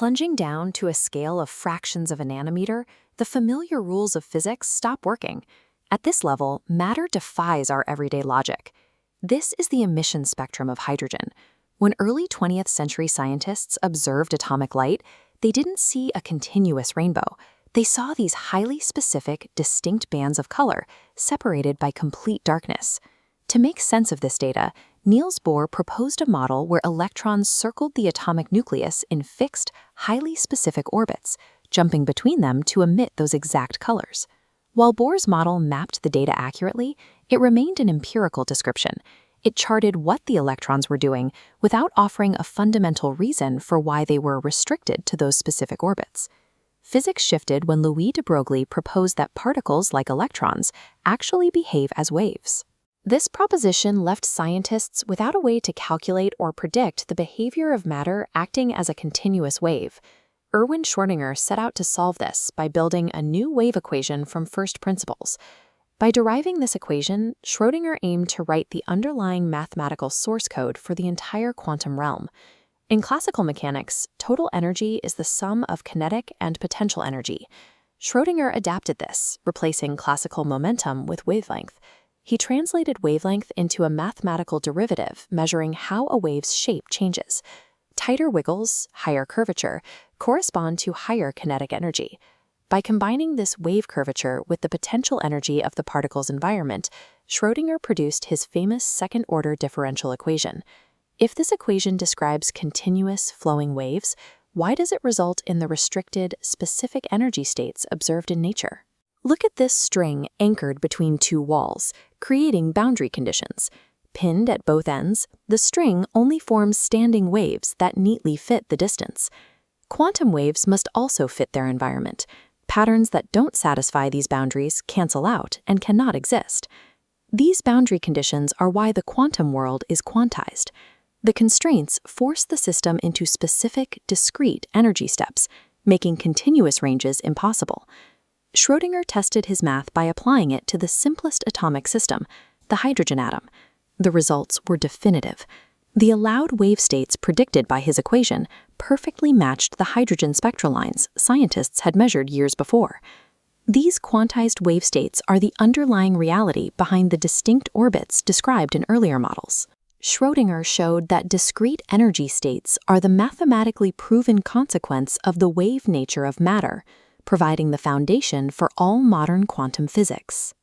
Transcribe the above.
Plunging down to a scale of fractions of a nanometer, the familiar rules of physics stop working. At this level, matter defies our everyday logic. This is the emission spectrum of hydrogen. When early 20th century scientists observed atomic light, they didn't see a continuous rainbow. They saw these highly specific, distinct bands of color, separated by complete darkness. To make sense of this data, Niels Bohr proposed a model where electrons circled the atomic nucleus in fixed, highly specific orbits, jumping between them to emit those exact colors. While Bohr's model mapped the data accurately, it remained an empirical description. It charted what the electrons were doing without offering a fundamental reason for why they were restricted to those specific orbits. Physics shifted when Louis de Broglie proposed that particles, like electrons, actually behave as waves. This proposition left scientists without a way to calculate or predict the behavior of matter acting as a continuous wave. Erwin Schrödinger set out to solve this by building a new wave equation from first principles. By deriving this equation, Schrödinger aimed to write the underlying mathematical source code for the entire quantum realm. In classical mechanics, total energy is the sum of kinetic and potential energy. Schrödinger adapted this, replacing classical momentum with wavelength. He translated wavelength into a mathematical derivative measuring how a wave's shape changes. Tighter wiggles, higher curvature, correspond to higher kinetic energy. By combining this wave curvature with the potential energy of the particle's environment, Schrödinger produced his famous second-order differential equation. If this equation describes continuous flowing waves, why does it result in the restricted, specific energy states observed in nature? Look at this string anchored between two walls, creating boundary conditions. Pinned at both ends, the string only forms standing waves that neatly fit the distance. Quantum waves must also fit their environment. Patterns that don't satisfy these boundaries cancel out and cannot exist. These boundary conditions are why the quantum world is quantized. The constraints force the system into specific, discrete energy steps, making continuous ranges impossible. Schrödinger tested his math by applying it to the simplest atomic system, the hydrogen atom. The results were definitive. The allowed wave states predicted by his equation perfectly matched the hydrogen spectral lines scientists had measured years before. These quantized wave states are the underlying reality behind the distinct orbits described in earlier models. Schrödinger showed that discrete energy states are the mathematically proven consequence of the wave nature of matter, providing the foundation for all modern quantum physics.